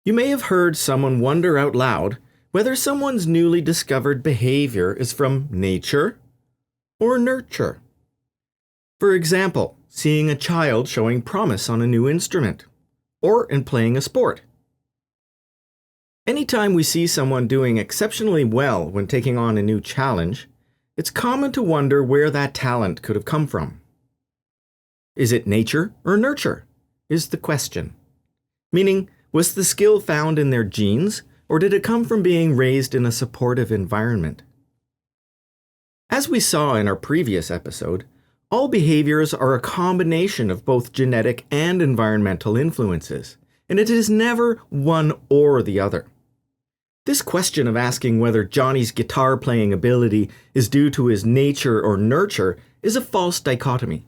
You may have heard someone wonder out loud whether someone's newly discovered behavior is from nature or nurture. For example, seeing a child showing promise on a new instrument, or in playing a sport. Anytime we see someone doing exceptionally well when taking on a new challenge, it's common to wonder where that talent could have come from. Is it nature or nurture? Is the question. Meaning, was the skill found in their genes, or did it come from being raised in a supportive environment? As we saw in our previous episode, all behaviors are a combination of both genetic and environmental influences, and it is never one or the other. This question of asking whether Johnny's guitar playing ability is due to his nature or nurture is a false dichotomy,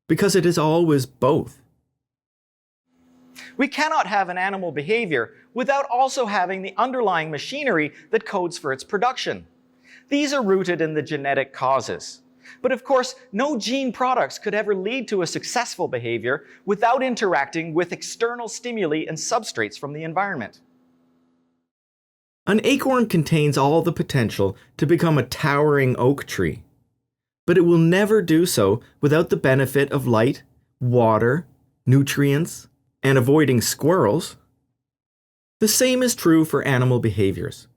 because it is always both. We cannot have an animal behavior without also having the underlying machinery that codes for its production. These are rooted in the genetic causes. But of course, no gene products could ever lead to a successful behavior without interacting with external stimuli and substrates from the environment. An acorn contains all the potential to become a towering oak tree, but it will never do so without the benefit of light, water, nutrients, and avoiding squirrels. The same is true for animal behaviors.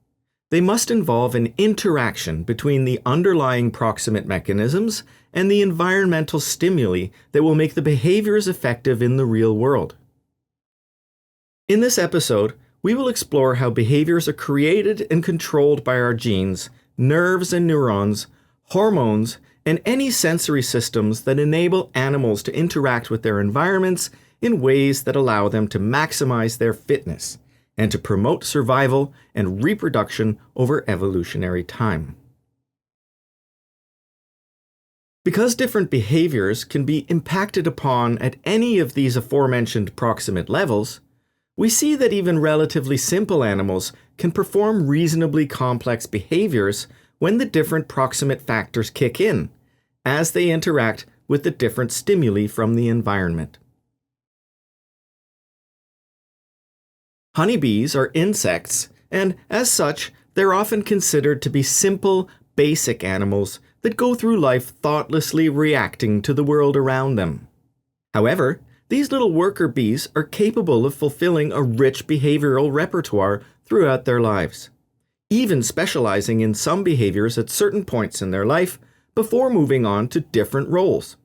They must involve an interaction between the underlying proximate mechanisms and the environmental stimuli that will make the behaviors effective in the real world. In this episode, we will explore how behaviors are created and controlled by our genes, nerves and neurons, hormones, and any sensory systems that enable animals to interact with their environments in ways that allow them to maximize their fitness and to promote survival and reproduction over evolutionary time. Because different behaviors can be impacted upon at any of these aforementioned proximate levels, we see that even relatively simple animals can perform reasonably complex behaviors when the different proximate factors kick in, as they interact with the different stimuli from the environment. Honeybees are insects, and as such, they're often considered to be simple, basic animals that go through life thoughtlessly reacting to the world around them. However, these little worker bees are capable of fulfilling a rich behavioral repertoire throughout their lives, even specializing in some behaviors at certain points in their life before moving on to different roles.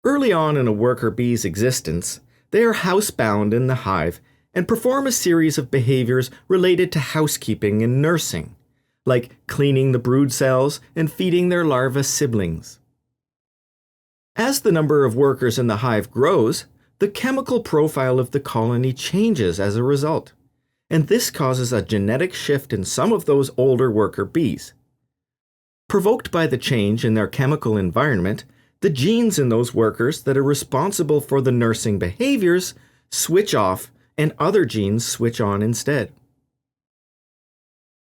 Early on in a worker bee's existence, they are housebound in the hive and perform a series of behaviors related to housekeeping and nursing, like cleaning the brood cells and feeding their larvae siblings. As the number of workers in the hive grows, the chemical profile of the colony changes as a result, and this causes a genetic shift in some of those older worker bees. Provoked by the change in their chemical environment, the genes in those workers that are responsible for the nursing behaviors switch off and other genes switch on instead.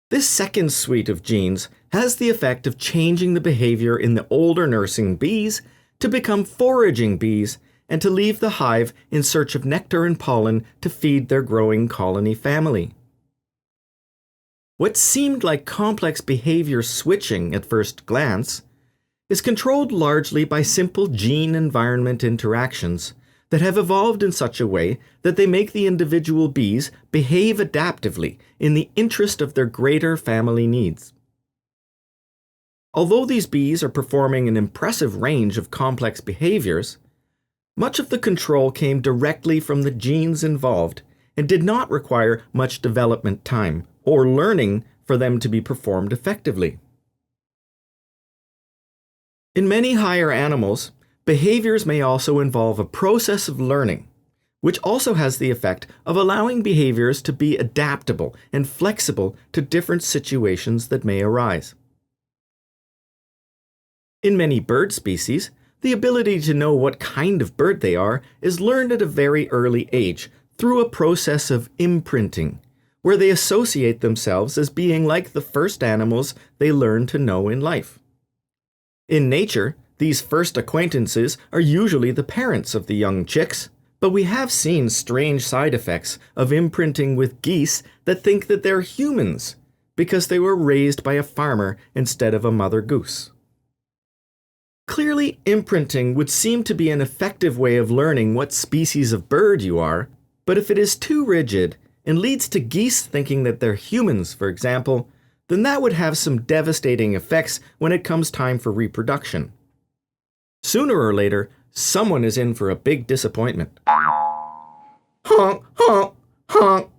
This second suite of genes has the effect of changing the behavior in the older nursing bees to become foraging bees and to leave the hive in search of nectar and pollen to feed their growing colony family. What seemed like complex behavior switching at first glance is controlled largely by simple gene-environment interactions that have evolved in such a way that they make the individual bees behave adaptively in the interest of their greater family needs. Although these bees are performing an impressive range of complex behaviors, much of the control came directly from the genes involved and did not require much development time or learning for them to be performed effectively. In many higher animals, behaviors may also involve a process of learning, which also has the effect of allowing behaviors to be adaptable and flexible to different situations that may arise. In many bird species, the ability to know what kind of bird they are is learned at a very early age through a process of imprinting, where they associate themselves as being like the first animals they learn to know in life. In nature, these first acquaintances are usually the parents of the young chicks, But we have seen strange side effects of imprinting with geese that think that they're humans because they were raised by a farmer instead of a mother goose. Clearly, imprinting would seem to be an effective way of learning what species of bird you are, but if it is too rigid and leads to geese thinking that they're humans, for example, then that would have some devastating effects when it comes time for reproduction. Sooner or later, someone is in for a big disappointment. Honk, honk, honk.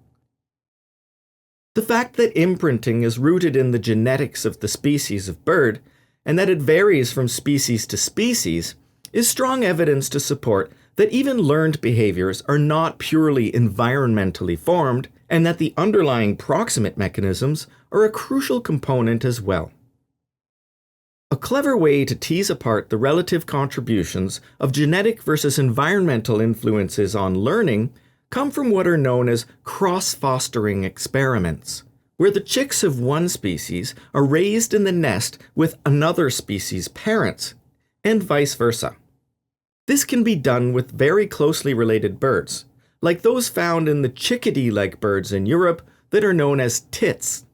The fact that imprinting is rooted in the genetics of the species of bird, and that it varies from species to species, is strong evidence to support that even learned behaviors are not purely environmentally formed, and that the underlying proximate mechanisms are a crucial component as well. A clever way to tease apart the relative contributions of genetic versus environmental influences on learning come from what are known as cross-fostering experiments, where the chicks of one species are raised in the nest with another species' parents, and vice versa. This can be done with very closely related birds, like those found in the chickadee-like birds in Europe that are known as tits.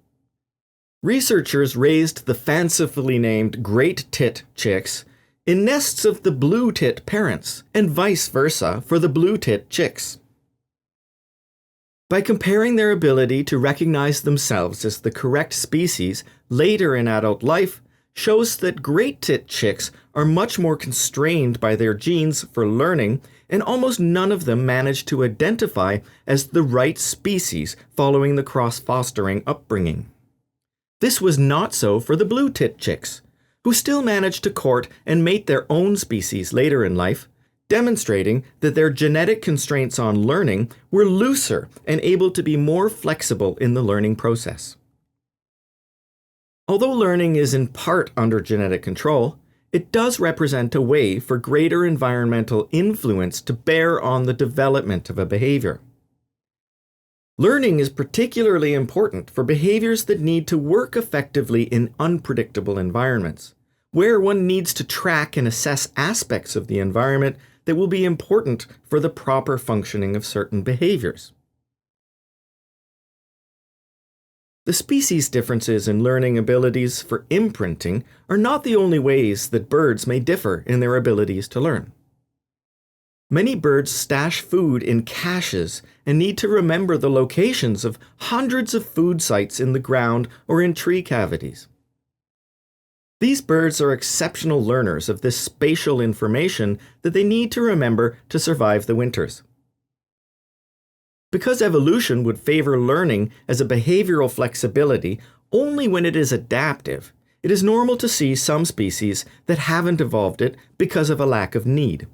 Researchers raised the fancifully named great tit chicks in nests of the blue tit parents, and vice versa for the blue tit chicks. By comparing their ability to recognize themselves as the correct species later in adult life shows that great tit chicks are much more constrained by their genes for learning, and almost none of them manage to identify as the right species following the cross-fostering upbringing. This was not so for the blue tit chicks, who still managed to court and mate their own species later in life, demonstrating that their genetic constraints on learning were looser and able to be more flexible in the learning process. Although learning is in part under genetic control, it does represent a way for greater environmental influence to bear on the development of a behavior. Learning is particularly important for behaviors that need to work effectively in unpredictable environments, where one needs to track and assess aspects of the environment that will be important for the proper functioning of certain behaviors. The species differences in learning abilities for imprinting are not the only ways that birds may differ in their abilities to learn. Many birds stash food in caches and need to remember the locations of hundreds of food sites in the ground or in tree cavities. These birds are exceptional learners of this spatial information that they need to remember to survive the winters. Because evolution would favor learning as a behavioral flexibility only when it is adaptive, it is normal to see some species that haven't evolved it because of a lack of need.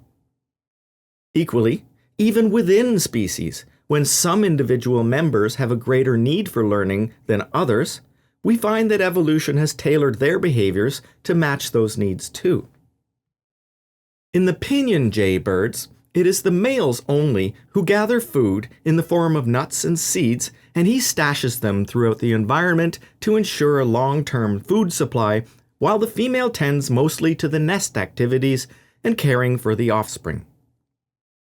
Equally, even within species, when some individual members have a greater need for learning than others, we find that evolution has tailored their behaviors to match those needs too. In the pinyon jay birds, it is the males only who gather food in the form of nuts and seeds, and he stashes them throughout the environment to ensure a long-term food supply, while the female tends mostly to the nest activities and caring for the offspring.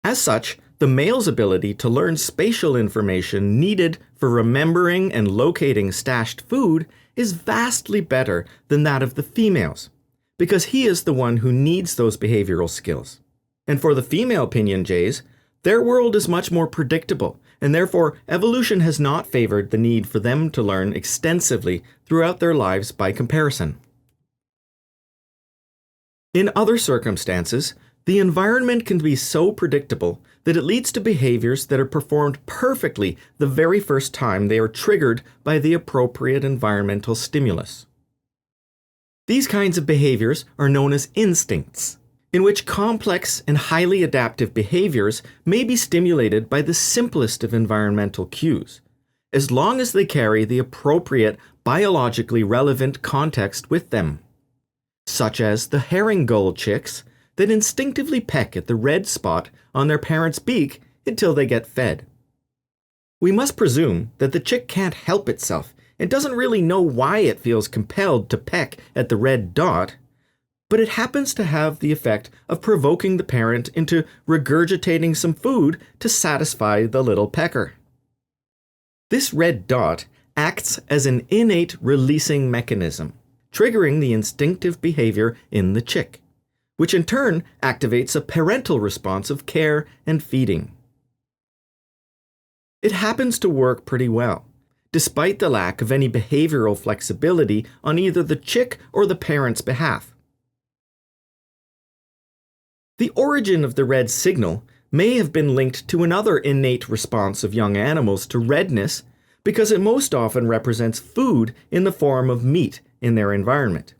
As such, the male's ability to learn spatial information needed for remembering and locating stashed food is vastly better than that of the females, because he is the one who needs those behavioral skills. And for the female pinyon jays, their world is much more predictable, and therefore evolution has not favored the need for them to learn extensively throughout their lives by comparison. In other circumstances, the environment can be so predictable that it leads to behaviors that are performed perfectly the very first time they are triggered by the appropriate environmental stimulus. These kinds of behaviors are known as instincts, in which complex and highly adaptive behaviors may be stimulated by the simplest of environmental cues, as long as they carry the appropriate biologically relevant context with them, such as the herring gull chicks that instinctively peck at the red spot on their parent's beak until they get fed. We must presume that the chick can't help itself and doesn't really know why it feels compelled to peck at the red dot, but it happens to have the effect of provoking the parent into regurgitating some food to satisfy the little pecker. This red dot acts as an innate releasing mechanism, triggering the instinctive behavior in the chick, which in turn activates a parental response of care and feeding. It happens to work pretty well, despite the lack of any behavioral flexibility on either the chick or the parent's behalf. The origin of the red signal may have been linked to another innate response of young animals to redness because it most often represents food in the form of meat in their environment.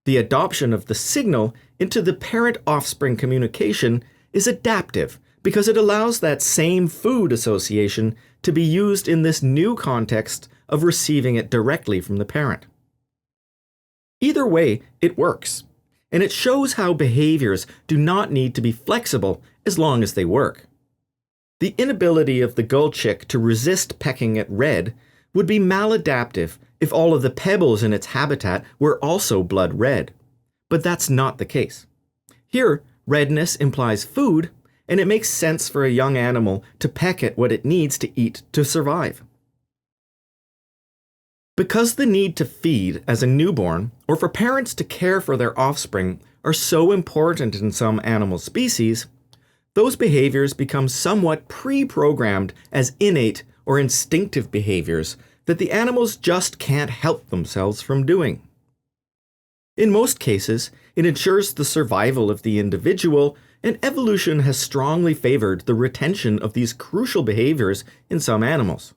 The adoption of the signal into the parent-offspring communication is adaptive because it allows that same food association to be used in this new context of receiving it directly from the parent. Either way, it works, and it shows how behaviors do not need to be flexible as long as they work. The inability of the gull chick to resist pecking at red would be maladaptive if all of the pebbles in its habitat were also blood red, but that's not the case. Here, redness implies food, and it makes sense for a young animal to peck at what it needs to eat to survive. Because the need to feed as a newborn, or for parents to care for their offspring, are so important in some animal species, those behaviors become somewhat pre-programmed as innate or instinctive behaviors that the animals just can't help themselves from doing. In most cases, it ensures the survival of the individual, and evolution has strongly favored the retention of these crucial behaviors in some animals.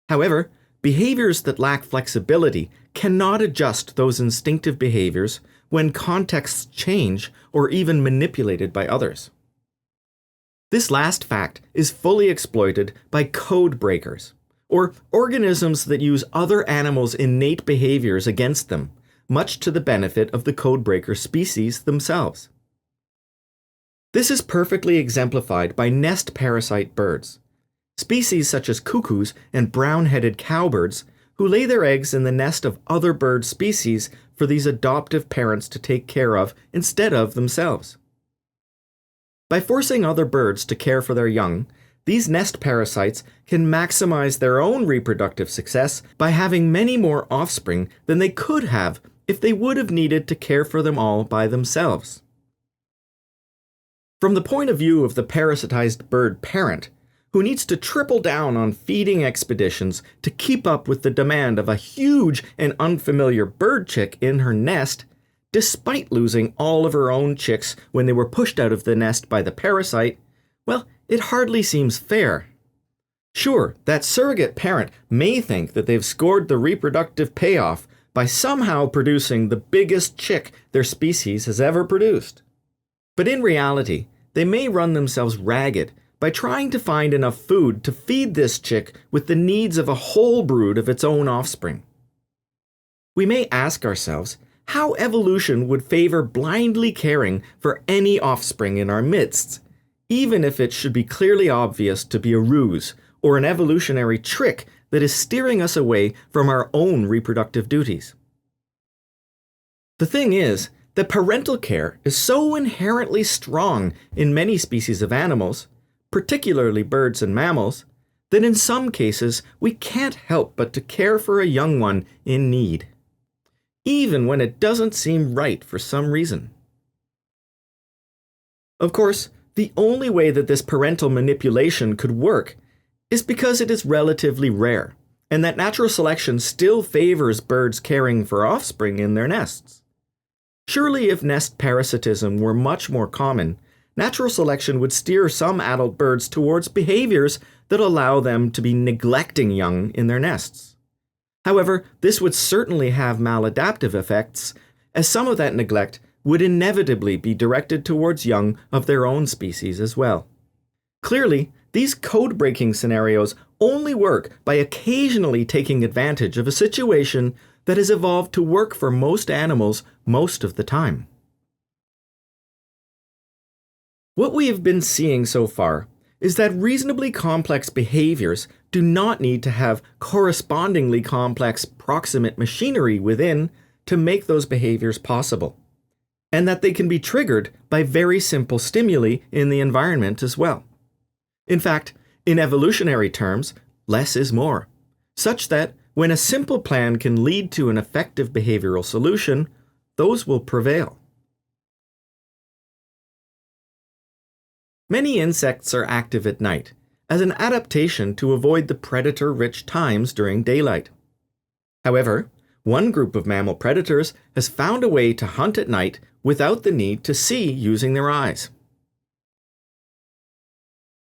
However, behaviors that lack flexibility cannot adjust those instinctive behaviors when contexts change or even manipulated by others. This last fact is fully exploited by code breakers, or organisms that use other animals' innate behaviors against them, much to the benefit of the code breaker species themselves. This is perfectly exemplified by nest parasite birds, species such as cuckoos and brown-headed cowbirds who lay their eggs in the nest of other bird species for these adoptive parents to take care of instead of themselves. By forcing other birds to care for their young, these nest parasites can maximize their own reproductive success by having many more offspring than they could have if they would have needed to care for them all by themselves. From the point of view of the parasitized bird parent, who needs to triple down on feeding expeditions to keep up with the demand of a huge and unfamiliar bird chick in her nest, despite losing all of her own chicks when they were pushed out of the nest by the parasite, well, it hardly seems fair. Sure, that surrogate parent may think that they've scored the reproductive payoff by somehow producing the biggest chick their species has ever produced. But in reality, they may run themselves ragged by trying to find enough food to feed this chick with the needs of a whole brood of its own offspring. We may ask ourselves how evolution would favor blindly caring for any offspring in our midst, even if it should be clearly obvious to be a ruse or an evolutionary trick that is steering us away from our own reproductive duties. The thing is that parental care is so inherently strong in many species of animals, particularly birds and mammals, that in some cases we can't help but to care for a young one in need, even when it doesn't seem right for some reason. Of course, the only way that this parental manipulation could work is because it is relatively rare, and that natural selection still favors birds caring for offspring in their nests. Surely if nest parasitism were much more common, natural selection would steer some adult birds towards behaviors that allow them to be neglecting young in their nests. However, this would certainly have maladaptive effects, as some of that neglect would inevitably be directed towards young of their own species as well. Clearly, these code-breaking scenarios only work by occasionally taking advantage of a situation that has evolved to work for most animals most of the time. What we have been seeing so far is that reasonably complex behaviors do not need to have correspondingly complex proximate machinery within to make those behaviors possible. and that they can be triggered by very simple stimuli in the environment as well. In fact, in evolutionary terms, less is more, such that when a simple plan can lead to an effective behavioral solution, those will prevail. Many insects are active at night, as an adaptation to avoid the predator-rich times during daylight. However, one group of mammal predators has found a way to hunt at night without the need to see using their eyes.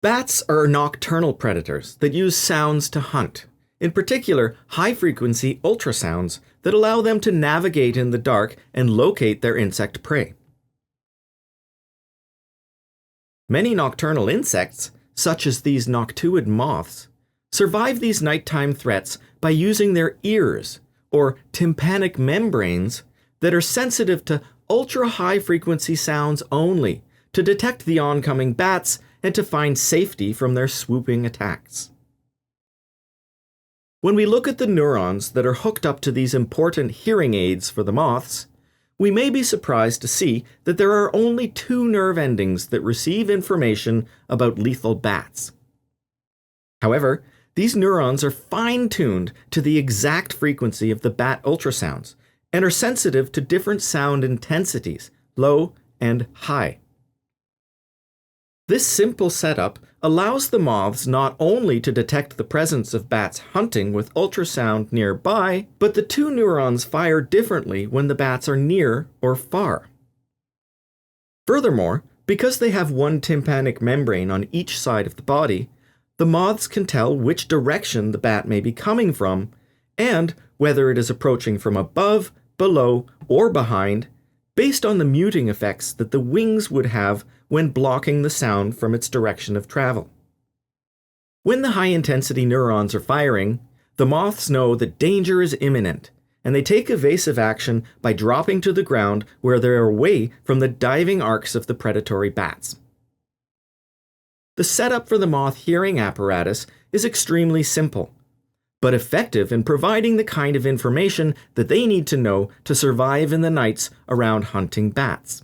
Bats are nocturnal predators that use sounds to hunt, in particular high-frequency ultrasounds that allow them to navigate in the dark and locate their insect prey. Many nocturnal insects, such as these noctuid moths, survive these nighttime threats by using their ears, or tympanic membranes, that are sensitive to ultra-high-frequency sounds only to detect the oncoming bats and to find safety from their swooping attacks. When we look at the neurons that are hooked up to these important hearing aids for the moths, we may be surprised to see that there are only 2 nerve endings that receive information about lethal bats. However, these neurons are fine-tuned to the exact frequency of the bat ultrasounds and are sensitive to different sound intensities, low and high. This simple setup allows the moths not only to detect the presence of bats hunting with ultrasound nearby, but the 2 neurons fire differently when the bats are near or far. Furthermore, because they have one tympanic membrane on each side of the body, the moths can tell which direction the bat may be coming from, and whether it is approaching from above, below, or behind, based on the muting effects that the wings would have when blocking the sound from its direction of travel. When the high-intensity neurons are firing, the moths know that danger is imminent, and they take evasive action by dropping to the ground where they are away from the diving arcs of the predatory bats. The setup for the moth hearing apparatus is extremely simple, but effective in providing the kind of information that they need to know to survive in the nights around hunting bats.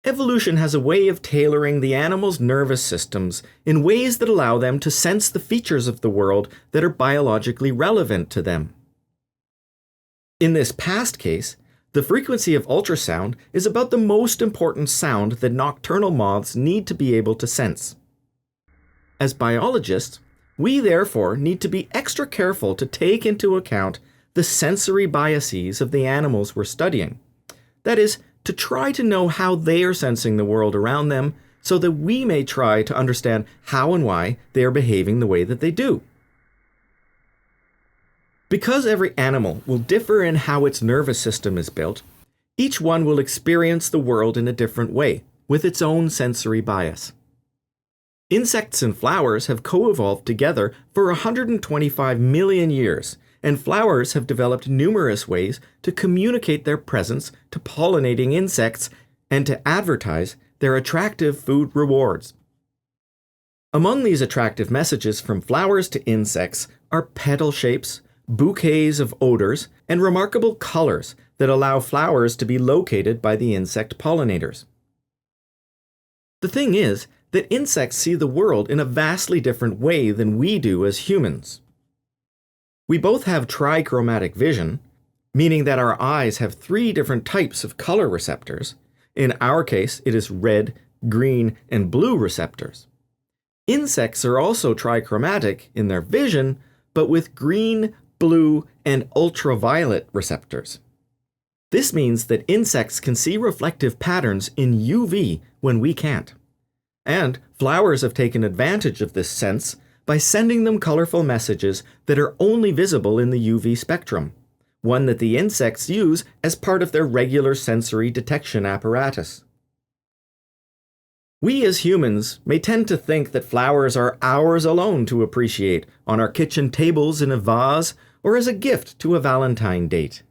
Evolution has a way of tailoring the animal's nervous systems in ways that allow them to sense the features of the world that are biologically relevant to them. In this past case, the frequency of ultrasound is about the most important sound that nocturnal moths need to be able to sense. As biologists, we therefore need to be extra careful to take into account the sensory biases of the animals we're studying. That is, to try to know how they are sensing the world around them so that we may try to understand how and why they are behaving the way that they do. Because every animal will differ in how its nervous system is built, each one will experience the world in a different way, with its own sensory bias. Insects and flowers have co-evolved together for 125 million years, and flowers have developed numerous ways to communicate their presence to pollinating insects and to advertise their attractive food rewards. Among these attractive messages from flowers to insects are petal shapes, bouquets of odors, and remarkable colors that allow flowers to be located by the insect pollinators. The thing is that insects see the world in a vastly different way than we do as humans. We both have trichromatic vision, meaning that our eyes have 3 different types of color receptors. In our case, it is red, green, and blue receptors. Insects are also trichromatic in their vision, but with green, blue, and ultraviolet receptors. This means that insects can see reflective patterns in UV when we can't. And flowers have taken advantage of this sense by sending them colorful messages that are only visible in the UV spectrum, one that the insects use as part of their regular sensory detection apparatus. We as humans may tend to think that flowers are ours alone to appreciate on our kitchen tables in a vase or as a gift to a Valentine date.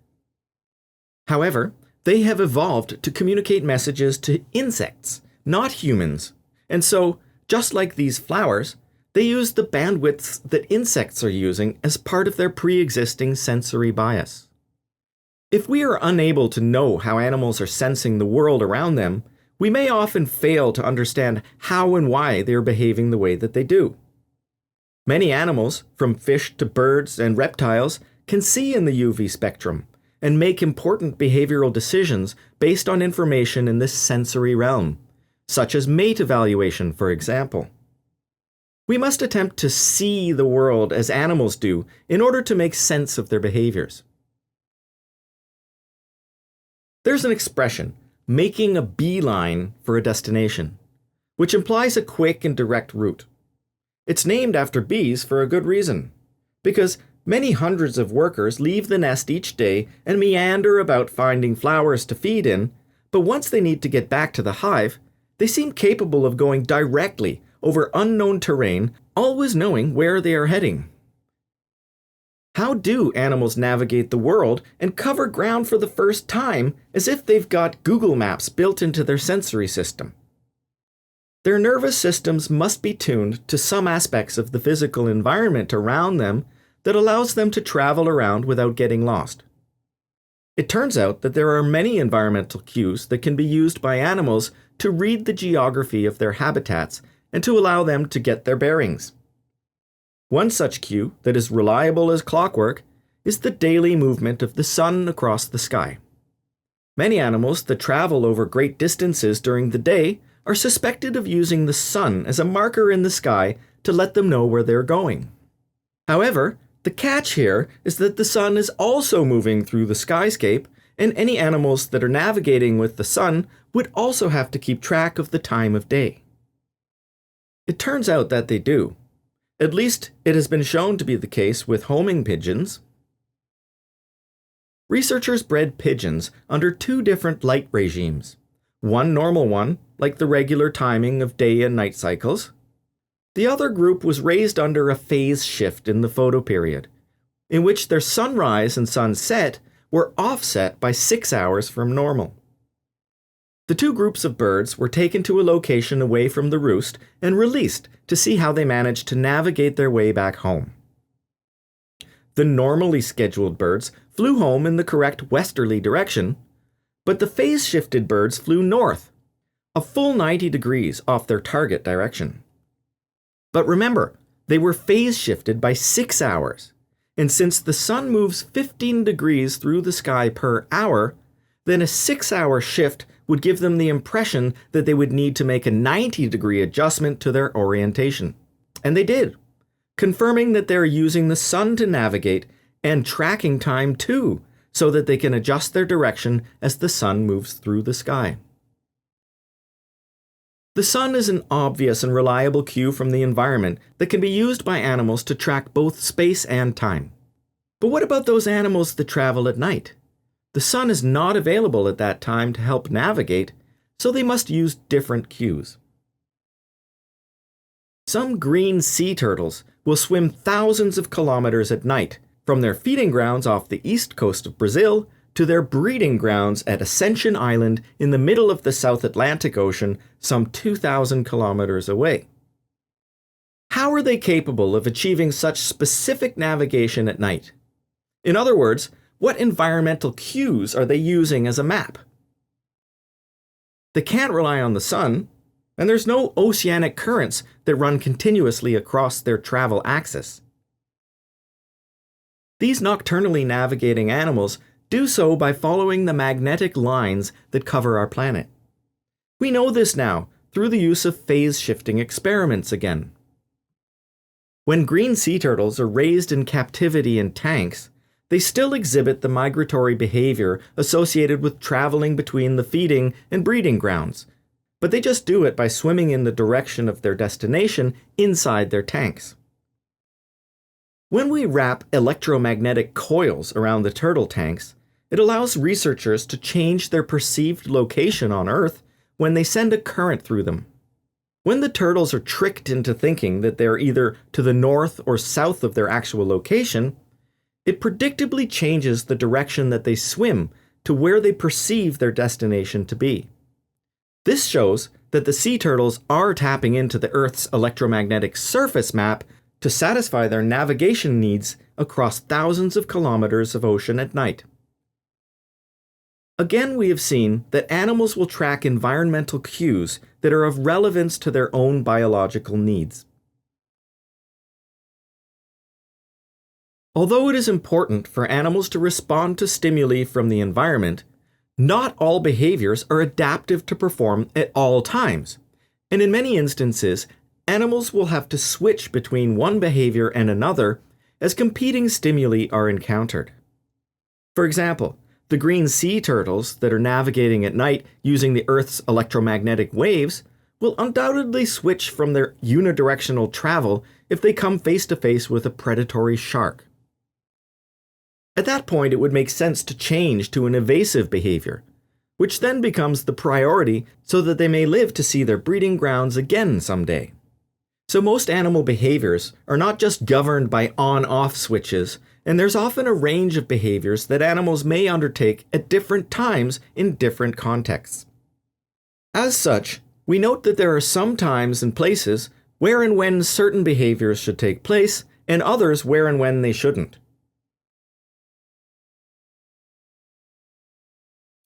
However, they have evolved to communicate messages to insects, not humans, and so, just like these flowers, they use the bandwidths that insects are using as part of their pre-existing sensory bias. If we are unable to know how animals are sensing the world around them, we may often fail to understand how and why they are behaving the way that they do. Many animals, from fish to birds and reptiles, can see in the UV spectrum and make important behavioral decisions based on information in this sensory realm, such as mate evaluation, for example. We must attempt to see the world as animals do in order to make sense of their behaviors. There's an expression, making a beeline for a destination, which implies a quick and direct route. It's named after bees for a good reason, because many hundreds of workers leave the nest each day and meander about finding flowers to feed in, but once they need to get back to the hive, they seem capable of going directly over unknown terrain, always knowing where they are heading. How do animals navigate the world and cover ground for the first time as if they've got Google Maps built into their sensory system? Their nervous systems must be tuned to some aspects of the physical environment around them that allows them to travel around without getting lost. It turns out that there are many environmental cues that can be used by animals to read the geography of their habitats and to allow them to get their bearings. One such cue that is reliable as clockwork is the daily movement of the sun across the sky. Many animals that travel over great distances during the day are suspected of using the sun as a marker in the sky to let them know where they're going. However, the catch here is that the sun is also moving through the skyscape, and any animals that are navigating with the sun would also have to keep track of the time of day. It turns out that they do. At least, it has been shown to be the case with homing pigeons. Researchers bred pigeons under two different light regimes. One normal one, like the regular timing of day and night cycles. The other group was raised under a phase shift in the photoperiod, in which their sunrise and sunset were offset by 6 hours from normal. The two groups of birds were taken to a location away from the roost and released to see how they managed to navigate their way back home. The normally scheduled birds flew home in the correct westerly direction, but the phase-shifted birds flew north, a full 90 degrees off their target direction. But remember, they were phase-shifted by 6 hours, and since the sun moves 15 degrees through the sky per hour, then a 6-hour shift would give them the impression that they would need to make a 90-degree adjustment to their orientation. And they did, confirming that they're using the sun to navigate and tracking time too, so that they can adjust their direction as the sun moves through the sky. The sun is an obvious and reliable cue from the environment that can be used by animals to track both space and time. But what about those animals that travel at night? The sun is not available at that time to help navigate, so they must use different cues. Some green sea turtles will swim thousands of kilometers at night, from their feeding grounds off the east coast of Brazil to their breeding grounds at Ascension Island in the middle of the South Atlantic Ocean, some 2,000 kilometers away. How are they capable of achieving such specific navigation at night? In other words, what environmental cues are they using as a map? They can't rely on the sun, and there's no oceanic currents that run continuously across their travel axis. These nocturnally navigating animals do so by following the magnetic lines that cover our planet. We know this now through the use of phase-shifting experiments again. When green sea turtles are raised in captivity in tanks, they still exhibit the migratory behavior associated with traveling between the feeding and breeding grounds, but they just do it by swimming in the direction of their destination inside their tanks. When we wrap electromagnetic coils around the turtle tanks, it allows researchers to change their perceived location on Earth when they send a current through them. When the turtles are tricked into thinking that they're either to the north or south of their actual location, it predictably changes the direction that they swim to where they perceive their destination to be. This shows that the sea turtles are tapping into the Earth's electromagnetic surface map to satisfy their navigation needs across thousands of kilometers of ocean at night. Again, we have seen that animals will track environmental cues that are of relevance to their own biological needs. Although it is important for animals to respond to stimuli from the environment, not all behaviors are adaptive to perform at all times, and in many instances, animals will have to switch between one behavior and another as competing stimuli are encountered. For example, the green sea turtles that are navigating at night using the Earth's electromagnetic waves will undoubtedly switch from their unidirectional travel if they come face to face with a predatory shark. At that point, it would make sense to change to an evasive behavior, which then becomes the priority so that they may live to see their breeding grounds again someday. So most animal behaviors are not just governed by on-off switches, and there's often a range of behaviors that animals may undertake at different times in different contexts. As such, we note that there are some times and places where and when certain behaviors should take place, and others where and when they shouldn't.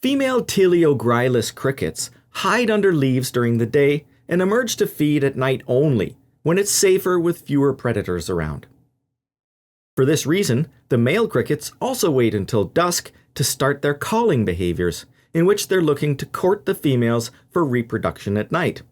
Female teleogrylis crickets hide under leaves during the day and emerge to feed at night only, when it's safer with fewer predators around. For this reason, the male crickets also wait until dusk to start their calling behaviors, in which they're looking to court the females for reproduction at night.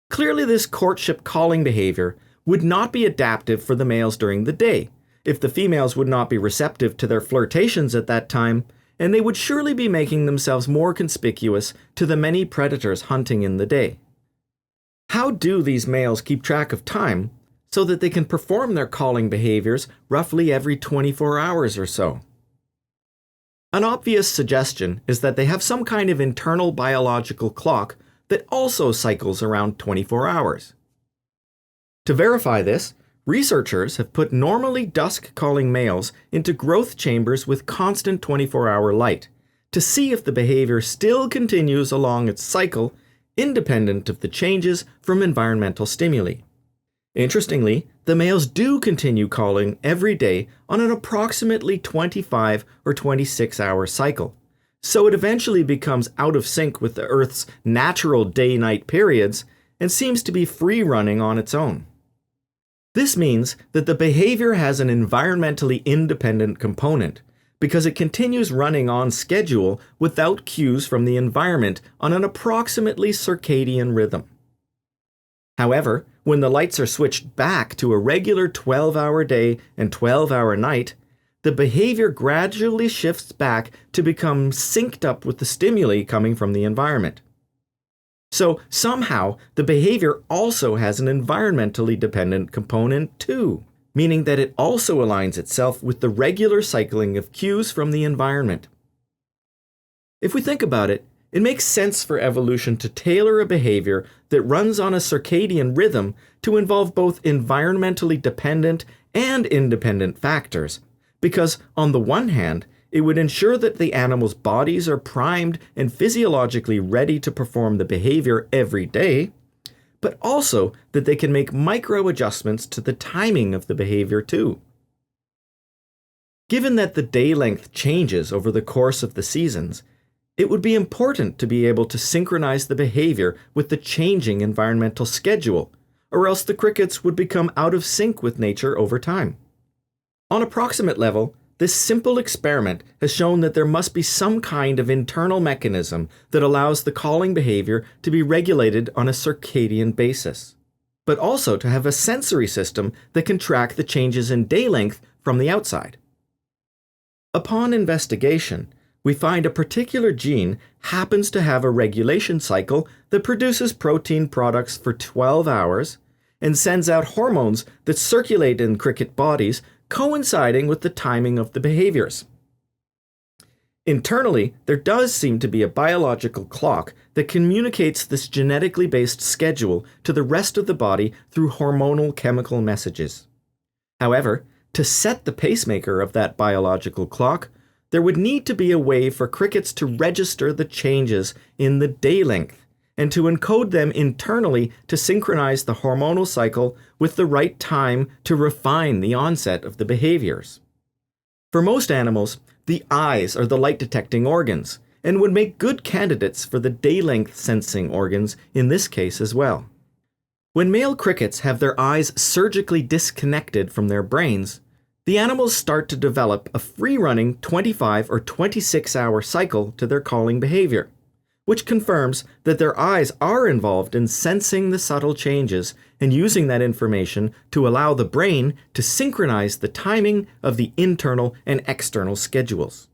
Clearly, this courtship calling behavior would not be adaptive for the males during the day, if the females would not be receptive to their flirtations at that time, and they would surely be making themselves more conspicuous to the many predators hunting in the day. How do these males keep track of time so that they can perform their calling behaviors roughly every 24 hours or so? An obvious suggestion is that they have some kind of internal biological clock that also cycles around 24 hours. To verify this, researchers have put normally dusk-calling males into growth chambers with constant 24-hour light to see if the behavior still continues along its cycle, independent of the changes from environmental stimuli. Interestingly, the males do continue calling every day on an approximately 25 or 26-hour cycle, so it eventually becomes out of sync with the Earth's natural day-night periods and seems to be free-running on its own. This means that the behavior has an environmentally independent component because it continues running on schedule without cues from the environment on an approximately circadian rhythm. However, when the lights are switched back to a regular 12-hour day and 12-hour night, the behavior gradually shifts back to become synced up with the stimuli coming from the environment. So somehow, the behavior also has an environmentally dependent component too, meaning that it also aligns itself with the regular cycling of cues from the environment. If we think about it, it makes sense for evolution to tailor a behavior that runs on a circadian rhythm to involve both environmentally dependent and independent factors, because on the one hand, it would ensure that the animals' bodies are primed and physiologically ready to perform the behavior every day, but also that they can make micro adjustments to the timing of the behavior too. Given that the day length changes over the course of the seasons, it would be important to be able to synchronize the behavior with the changing environmental schedule, or else the crickets would become out of sync with nature over time. On a proximate level, this simple experiment has shown that there must be some kind of internal mechanism that allows the calling behavior to be regulated on a circadian basis, but also to have a sensory system that can track the changes in day length from the outside. Upon investigation, we find a particular gene happens to have a regulation cycle that produces protein products for 12 hours and sends out hormones that circulate in cricket bodies, coinciding with the timing of the behaviors. Internally, there does seem to be a biological clock that communicates this genetically based schedule to the rest of the body through hormonal chemical messages. However, to set the pacemaker of that biological clock, there would need to be a way for crickets to register the changes in the day length and to encode them internally to synchronize the hormonal cycle with the right time to refine the onset of the behaviors. For most animals, the eyes are the light-detecting organs, and would make good candidates for the day-length sensing organs in this case as well. When male crickets have their eyes surgically disconnected from their brains, the animals start to develop a free-running 25 or 26-hour cycle to their calling behavior, which confirms that their eyes are involved in sensing the subtle changes and using that information to allow the brain to synchronize the timing of the internal and external schedules.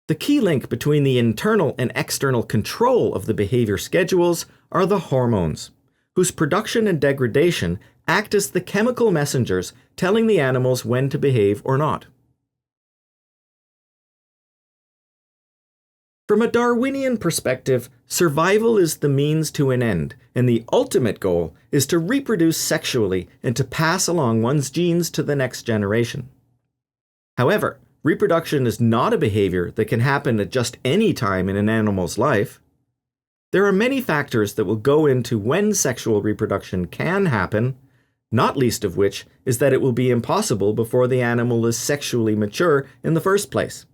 The key link between the internal and external control of the behavior schedules are the hormones, whose production and degradation act as the chemical messengers telling the animals when to behave or not. From a Darwinian perspective, survival is the means to an end, and the ultimate goal is to reproduce sexually and to pass along one's genes to the next generation. However, reproduction is not a behavior that can happen at just any time in an animal's life. There are many factors that will go into when sexual reproduction can happen, not least of which is that it will be impossible before the animal is sexually mature in the first place.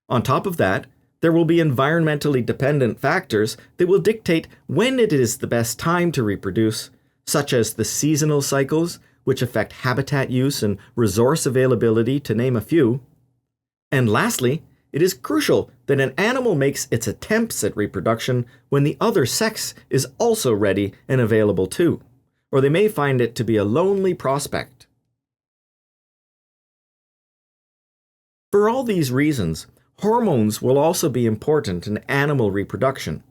On top of that, there will be environmentally dependent factors that will dictate when it is the best time to reproduce, such as the seasonal cycles, which affect habitat use and resource availability, to name a few. And lastly, it is crucial that an animal makes its attempts at reproduction when the other sex is also ready and available too, or they may find it to be a lonely prospect. For all these reasons, hormones will also be important in animal reproduction,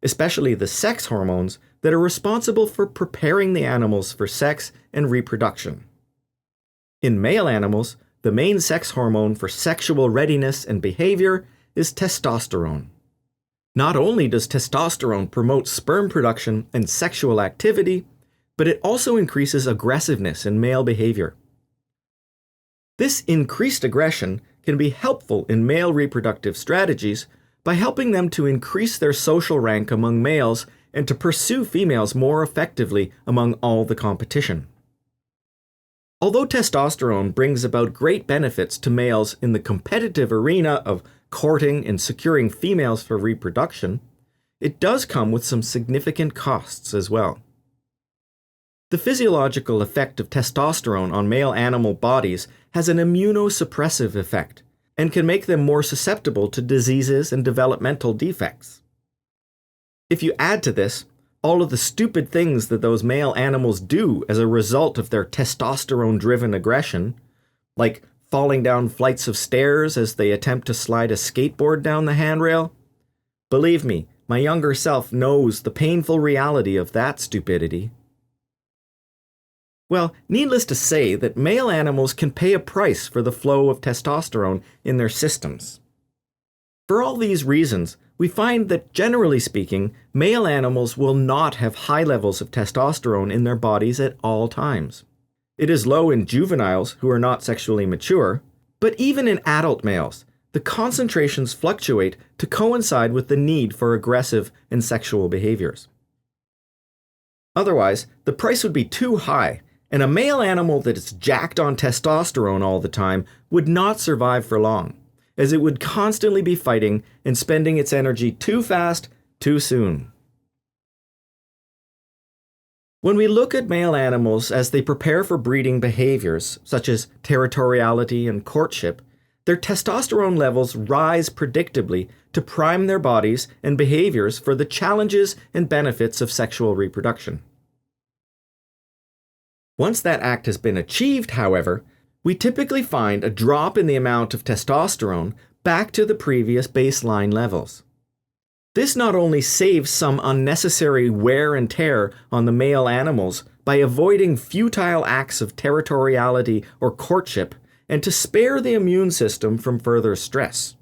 especially the sex hormones that are responsible for preparing the animals for sex and reproduction. In male animals, the main sex hormone for sexual readiness and behavior is testosterone. Not only does testosterone promote sperm production and sexual activity, but it also increases aggressiveness in male behavior. This increased aggression can be helpful in male reproductive strategies by helping them to increase their social rank among males and to pursue females more effectively among all the competition. Although testosterone brings about great benefits to males in the competitive arena of courting and securing females for reproduction, it does come with some significant costs as well. The physiological effect of testosterone on male animal bodies has an immunosuppressive effect and can make them more susceptible to diseases and developmental defects. If you add to this all of the stupid things that those male animals do as a result of their testosterone-driven aggression, like falling down flights of stairs as they attempt to slide a skateboard down the handrail, believe me, my younger self knows the painful reality of that stupidity. Well, needless to say that male animals can pay a price for the flow of testosterone in their systems. For all these reasons, we find that generally speaking, male animals will not have high levels of testosterone in their bodies at all times. It is low in juveniles who are not sexually mature, but even in adult males, the concentrations fluctuate to coincide with the need for aggressive and sexual behaviors. Otherwise, the price would be too high, and a male animal that is jacked on testosterone all the time would not survive for long, as it would constantly be fighting and spending its energy too fast, too soon. When we look at male animals as they prepare for breeding behaviors, such as territoriality and courtship, their testosterone levels rise predictably to prime their bodies and behaviors for the challenges and benefits of sexual reproduction. Once that act has been achieved, however, we typically find a drop in the amount of testosterone back to the previous baseline levels. This not only saves some unnecessary wear and tear on the male animals by avoiding futile acts of territoriality or courtship, and to spare the immune system from further stress.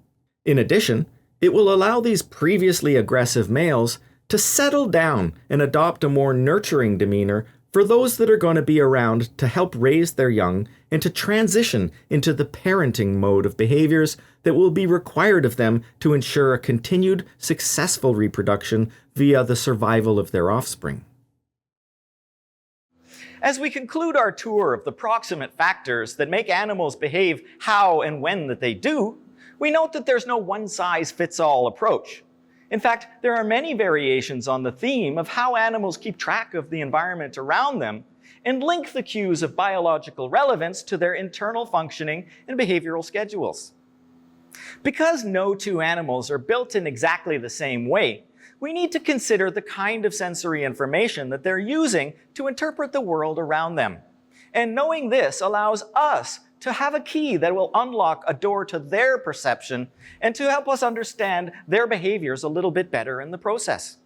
In addition, it will allow these previously aggressive males to settle down and adopt a more nurturing demeanor for those that are going to be around to help raise their young and to transition into the parenting mode of behaviors that will be required of them to ensure a continued successful reproduction via the survival of their offspring. As we conclude our tour of the proximate factors that make animals behave how and when that they do, we note that there's no one-size-fits-all approach. In fact, there are many variations on the theme of how animals keep track of the environment around them and link the cues of biological relevance to their internal functioning and behavioral schedules. Because no two animals are built in exactly the same way, we need to consider the kind of sensory information that they're using to interpret the world around them. And knowing this allows us to have a key that will unlock a door to their perception and to help us understand their behaviors a little bit better in the process.